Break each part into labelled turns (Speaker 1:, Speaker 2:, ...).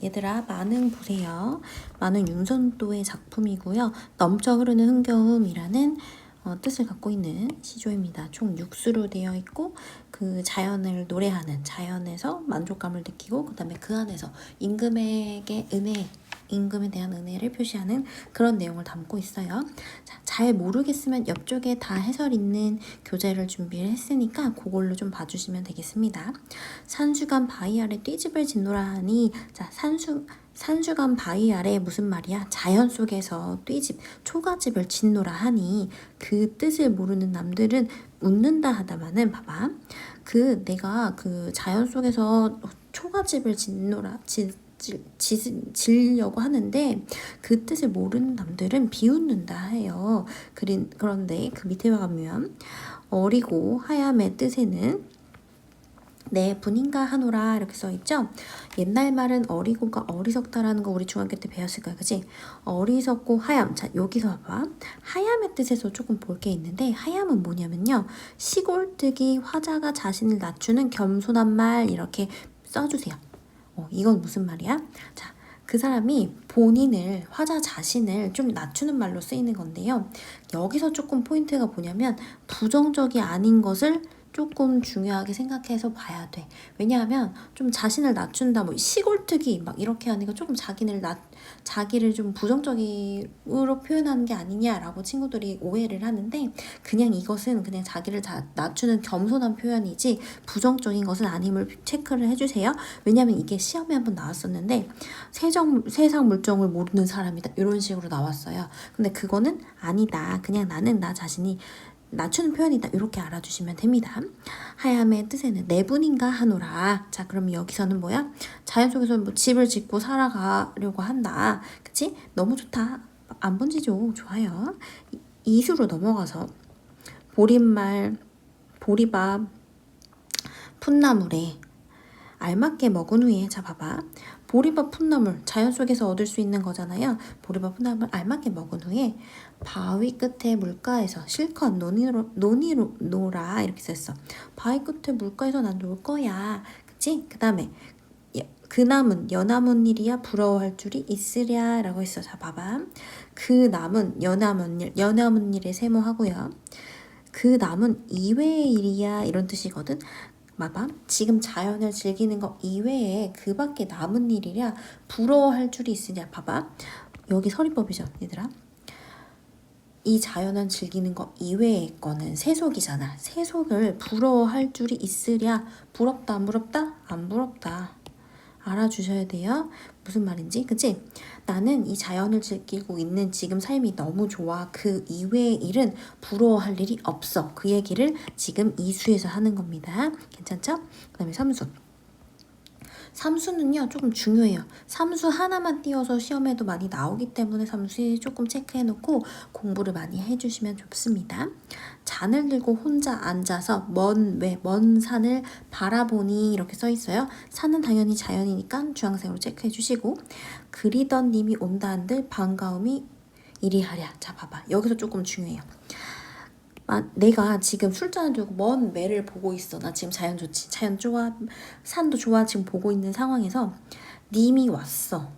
Speaker 1: 얘들아, 만흥 보세요. 만흥 윤선도의 작품이고요. 넘쳐 흐르는 흥겨움이라는 뜻을 갖고 있는 시조입니다. 총 6수로 되어 있고 그 자연을 노래하는, 자연에서 만족감을 느끼고 그 다음에 그 안에서 임금에게 임금에 대한 은혜를 표시하는 그런 내용을 담고 있어요. 자, 잘 모르겠으면 옆쪽에 다 해설 있는 교재를 준비를 했으니까 그걸로 좀 봐주시면 되겠습니다. 산수간 바위 아래 띠집을 짓노라 하니, 자, 산수간 바위 아래 무슨 말이야? 자연 속에서 띠집, 초가집을 짓노라 하니 그 뜻을 모르는 남들은 웃는다 하다마는, 봐봐. 내가 그 자연 속에서 초가집을 지으려고 하는데 그 뜻을 모르는 남들은 비웃는다 해요. 그런데 그 밑에 가면 어리고 하얌의 뜻에는 내 분인가 하노라 이렇게 써있죠. 옛날 말은 어리고가 어리석다라는 거 우리 중학교 때 배웠을 거야, 그치? 어리석고 하얌. 자, 여기서 봐봐. 하얌의 뜻에서 조금 볼 게 있는데, 하얌은 뭐냐면요, 시골뜨기 화자가 자신을 낮추는 겸손한 말, 이렇게 써주세요. 이건 무슨 말이야? 자, 그 사람이 본인을, 화자 자신을 좀 낮추는 말로 쓰이는 건데요. 여기서 조금 포인트가 뭐냐면 부정적이 아닌 것을 조금 중요하게 생각해서 봐야 돼. 왜냐하면 좀 자신을 낮춘다, 뭐 시골뜨기 막 이렇게 하니까 조금 자기를 좀 부정적으로 표현하는 게 아니냐라고 친구들이 오해를 하는데, 그냥 이것은 그냥 자기를 낮추는 겸손한 표현이지 부정적인 것은 아님을 체크를 해주세요. 왜냐하면 이게 시험에 한번 나왔었는데 세상 물정을 모르는 사람이다 이런 식으로 나왔어요. 근데 그거는 아니다. 그냥 나는 나 자신이 낮추는 표현이다. 이렇게 알아주시면 됩니다. 하얌의 뜻에는 내분인가 하노라. 자, 그럼 여기서는 뭐야? 자연 속에서 뭐 집을 짓고 살아가려고 한다. 그치? 너무 좋다. 안 번지죠? 좋아요. 이수로 넘어가서 보릿말, 보리밥, 풋나물에 알맞게 먹은 후에, 자 봐봐. 보리밥 풋나물, 자연 속에서 얻을 수 있는 거잖아요. 보리밥 풋나물 알맞게 먹은 후에 바위 끝에 물가에서 실컷 놀아 이렇게 썼어. 바위 끝에 물가에서 난 놀 거야. 그치? 그 다음에 그 남은 여남은 일이야 부러워할 줄이 있으랴 라고 했어. 자 봐봐. 그 남은 여남은 일에 세모하고요. 그 남은 이외의 일이야 이런 뜻이거든. 봐봐. 지금 자연을 즐기는 거 이외에 그 밖에 남은 일이랴 부러워할 줄이 있으냐. 봐봐. 여기 서리법이죠, 얘들아. 이 자연을 즐기는 거 이외의 거는 세속이잖아. 세속을 부러워할 줄이 있으랴. 부럽다, 안 부럽다? 안 부럽다. 알아주셔야 돼요. 무슨 말인지, 그치? 나는 이 자연을 즐기고 있는 지금 삶이 너무 좋아. 그 이외의 일은 부러워할 일이 없어. 그 얘기를 지금 이수에서 하는 겁니다. 괜찮죠? 그 다음에 삼수는요 조금 중요해요. 삼수 하나만 띄워서 시험에도 많이 나오기 때문에 삼수 조금 체크해놓고 공부를 많이 해주시면 좋습니다. 잔을 들고 혼자 앉아서 먼 산을 바라보니 이렇게 써있어요. 산은 당연히 자연이니까 주황색으로 체크해주시고, 그리던 님이 온다 한들 반가움이 이리하랴. 자 봐봐. 여기서 조금 중요해요. 내가 지금 술잔을 들고 먼 매를 보고 있어. 나 지금 자연 좋지. 자연 좋아. 산도 좋아. 지금 보고 있는 상황에서 님이 왔어.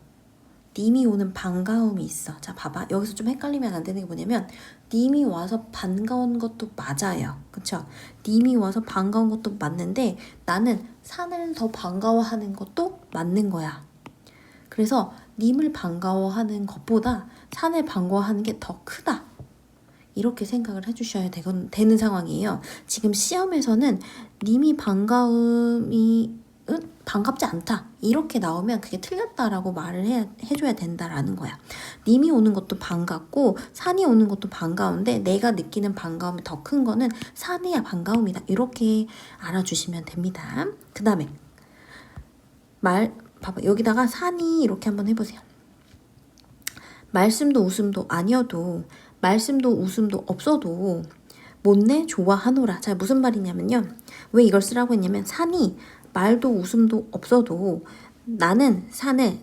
Speaker 1: 님이 오는 반가움이 있어. 자 봐봐. 여기서 좀 헷갈리면 안 되는 게 뭐냐면, 님이 와서 반가운 것도 맞아요. 그쵸? 님이 와서 반가운 것도 맞는데 나는 산을 더 반가워하는 것도 맞는 거야. 그래서 님을 반가워하는 것보다 산을 반가워하는 게 더 크다. 이렇게 생각을 해주셔야 되는 상황이에요. 지금 시험에서는 님이 반갑지 않다 이렇게 나오면 그게 틀렸다라고 말을 해줘야 된다라는 거야. 님이 오는 것도 반갑고 산이 오는 것도 반가운데 내가 느끼는 반가움이 더 큰 거는 산이야 반가움이다. 이렇게 알아주시면 됩니다. 그 다음에 봐봐. 여기다가 산이 이렇게 한번 해보세요. 말씀도 웃음도 아니어도, 말씀도 웃음도 없어도 못내 좋아하노라. 자, 무슨 말이냐면요. 왜 이걸 쓰라고 했냐면, 산이 말도 웃음도 없어도 나는 산을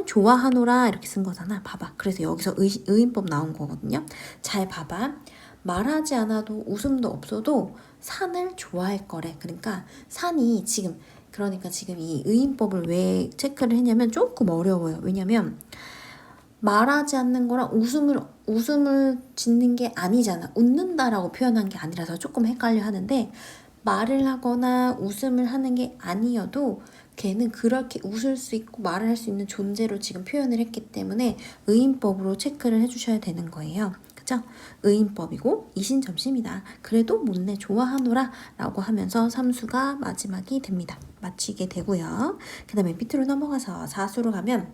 Speaker 1: 좋아하노라 이렇게 쓴 거잖아. 봐봐. 그래서 여기서 의인법 나온 거거든요. 잘 봐봐. 말하지 않아도 웃음도 없어도 산을 좋아할 거래. 그러니까 산이 지금 그러니까 지금 이 의인법을 왜 체크를 했냐면 조금 어려워요. 왜냐면 말하지 않는 거랑 웃음을 짓는 게 아니잖아. 웃는다라고 표현한 게 아니라서 조금 헷갈려 하는데, 말을 하거나 웃음을 하는 게 아니어도 걔는 그렇게 웃을 수 있고 말을 할 수 있는 존재로 지금 표현을 했기 때문에 의인법으로 체크를 해주셔야 되는 거예요. 그죠? 의인법이고 이신점심이다. 그래도 못내 좋아하노라 라고 하면서 삼수가 마지막이 됩니다. 마치게 되고요. 그 다음에 밑으로 넘어가서 사수로 가면,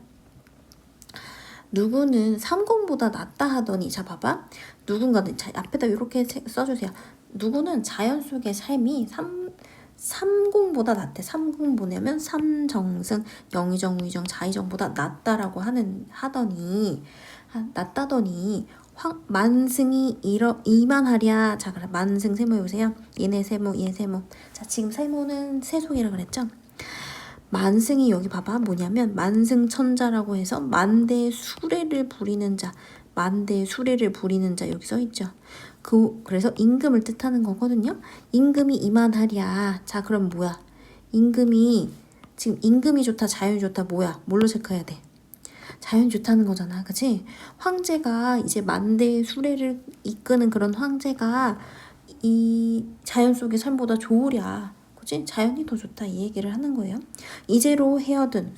Speaker 1: 누구는 30보다 낫다 하더니, 자 봐봐, 누군가는, 자 앞에다 이렇게 써주세요. 누구는 자연 속의 삶이 30보다 낫대. 30 뭐냐면 삼정승, 영의정, 우의정, 자의정보다 낫다라고 하더니, 낫다더니 만승이 이만하랴. 자, 그래, 만승 세모 해보세요. 얘네 세모, 얘 세모. 자, 지금 세모는 세속이라 그랬죠? 만승이 여기 봐봐, 뭐냐면 만승천자라고 해서 만대 수레를 부리는 자, 만대 수레를 부리는 자 여기 써있죠. 그래서 임금을 뜻하는 거거든요. 임금이 이만하랴. 자, 그럼 뭐야? 임금이, 지금 임금이 좋다, 자연이 좋다, 뭐야? 뭘로 체크해야 돼? 자연이 좋다는 거잖아, 그치? 황제가 이제 만대 수레를 이끄는 그런 황제가 이 자연 속의 삶보다 좋으랴. 그치? 자연이 더 좋다, 이 얘기를 하는 거예요. 이제로 헤어든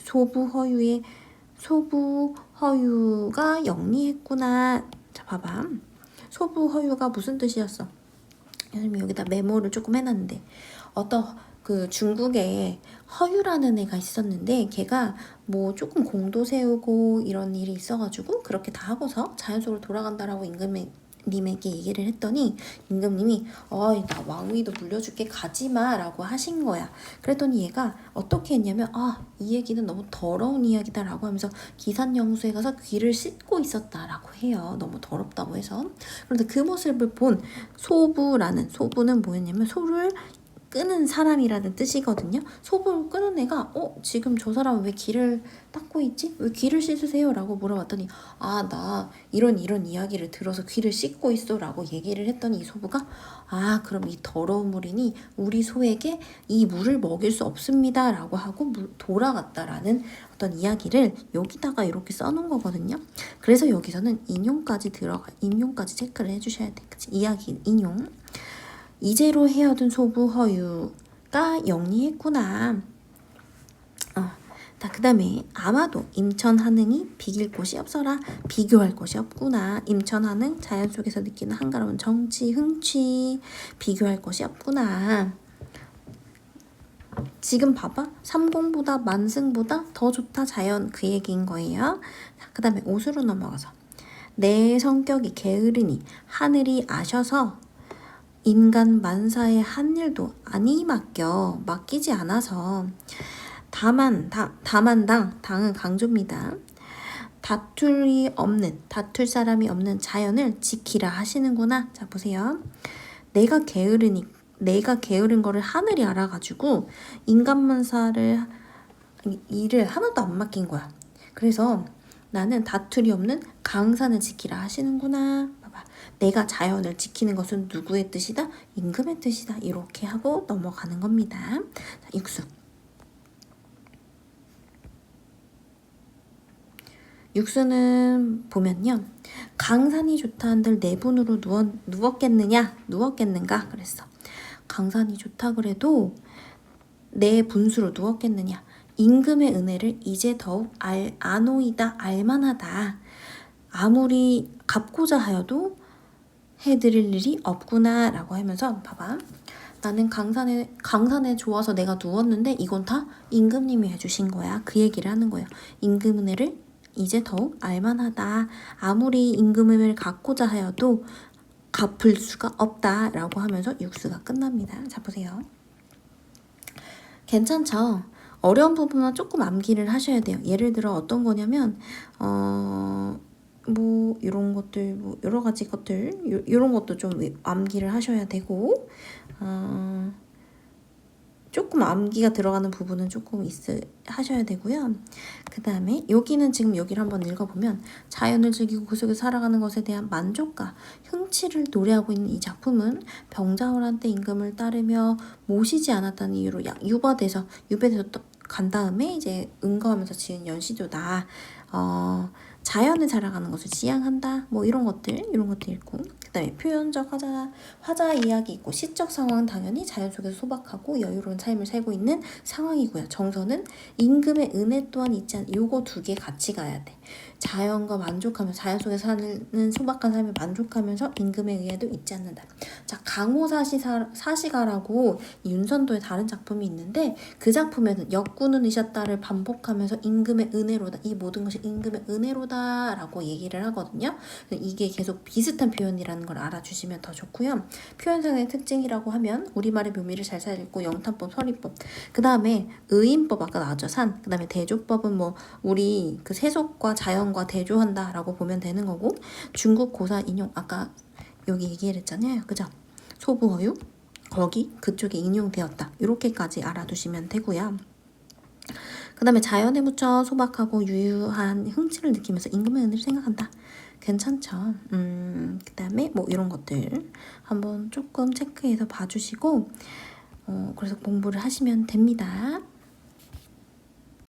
Speaker 1: 소부허유가 영리했구나. 자, 봐봐. 소부허유가 무슨 뜻이었어? 선생님이 여기다 메모를 조금 해놨는데, 어떤 그 중국에 허유라는 애가 있었는데, 걔가 뭐 조금 공도 세우고 이런 일이 있어가지고 그렇게 다 하고서 자연 속으로 돌아간다라고 임금님에게 얘기를 했더니, 임금님이 나 왕위도 물려줄게, 가지마 라고 하신 거야. 그랬더니 얘가 어떻게 했냐면, 이 얘기는 너무 더러운 이야기다 라고 하면서 기산영수에 가서 귀를 씻고 있었다라고 해요. 너무 더럽다고 해서. 그런데 그 모습을 본 소부는 뭐였냐면, 소를 끄는 사람이라는 뜻이거든요. 소를 끄는 애가 지금 저 사람은 왜 귀를 닦고 있지? 왜 귀를 씻으세요? 라고 물어봤더니, 나 이런 이야기를 들어서 귀를 씻고 있어 라고 얘기를 했더니, 이 소부가 그럼 이 더러운 물이니 우리 소에게 이 물을 먹일 수 없습니다 라고 하고 돌아갔다라는 어떤 이야기를 여기다가 이렇게 써놓은 거거든요. 그래서 여기서는 인용까지 체크를 해주셔야 돼. 그치? 이야기 인용. 이제로 헤어든 소부허유가 영리했구나. 그 다음에 아마도 임천하능이 비길 곳이 없어라. 비교할 곳이 없구나. 임천하능, 자연 속에서 느끼는 한가로운 정치, 흥취, 비교할 곳이 없구나. 지금 봐봐. 삼공보다 만승보다 더 좋다 자연, 그 얘기인 거예요. 그 다음에 옷으로 넘어가서, 내 성격이 게으르니 하늘이 아셔서 인간 만사의 한 일도 아니 맡기지 않아서, 당은 강조입니다. 다툴 사람이 없는 자연을 지키라 하시는구나. 자, 보세요. 내가 게으른 거를 하늘이 알아가지고 인간 만사를 일을 하나도 안 맡긴 거야. 그래서 나는 다툴이 없는 강산을 지키라 하시는구나. 봐봐. 내가 자연을 지키는 것은 누구의 뜻이다? 임금의 뜻이다. 이렇게 하고 넘어가는 겁니다. 자, 육수는 보면요. 강산이 좋다 한들 내 분으로 누웠겠는가? 그랬어. 강산이 좋다 그래도 내 분수로 누웠겠느냐? 임금의 은혜를 이제 더욱 아노이다, 알만하다. 아무리 갚고자 하여도 해드릴 일이 없구나 라고 하면서, 봐봐. 나는 강산에 좋아서 내가 누웠는데 이건 다 임금님이 해주신 거야. 그 얘기를 하는 거예요. 임금 은혜를 이제 더욱 알만하다. 아무리 임금을 갚고자 하여도 갚을 수가 없다 라고 하면서 육수가 끝납니다. 자, 보세요. 괜찮죠? 어려운 부분만 조금 암기를 하셔야 돼요. 예를 들어 어떤 거냐면 뭐 이런 것들, 뭐 여러 가지 것들, 이런 것도 좀 암기를 하셔야 되고, 조금 암기가 들어가는 부분은 조금 하셔야 되고요. 그 다음에 여기는 지금 여기를 한번 읽어보면 자연을 즐기고 그 속에 살아가는 것에 대한 만족과 흥취를 노래하고 있는 이 작품은 병자호란때 임금을 따르며 모시지 않았다는 이유로 유배돼서 간 다음에 이제 응거하면서 지은 연시도다. 자연을 살아가는 것을 지향한다. 뭐 이런 것들 있고, 그 다음에 표현적 화자 이야기 있고, 시적 상황은 당연히 자연 속에서 소박하고 여유로운 삶을 살고 있는 상황이고요. 정서는 임금의 은혜 또한 있지 않, 요거 두 개 같이 가야 돼. 자연과 만족하며 자연 속에 사는 소박한 삶을 만족하면서 임금의 의해도 잊지 않는다. 자, 사시가라고 윤선도의 다른 작품이 있는데 그 작품에는 역군은 이셨다를 반복하면서 임금의 은혜로다, 이 모든 것이 임금의 은혜로다 라고 얘기를 하거든요. 이게 계속 비슷한 표현이라는 걸 알아주시면 더 좋고요. 표현상의 특징이라고 하면 우리말의 묘미를 잘 살리고 영탄법, 서리법, 그 다음에 의인법 아까 나왔죠. 산, 그 다음에 대조법은 뭐 우리 그 세속과 자연과 대조한다 라고 보면 되는 거고, 중국 고사 인용 아까 여기 얘기를 했잖아요. 그죠? 소부어유 거기 그쪽에 인용되었다. 이렇게까지 알아두시면 되고요. 그 다음에 자연에 묻혀 소박하고 유유한 흥취를 느끼면서 임금의 은혜를 생각한다. 괜찮죠? 그 다음에 뭐 이런 것들 한번 조금 체크해서 봐주시고 그래서 공부를 하시면 됩니다.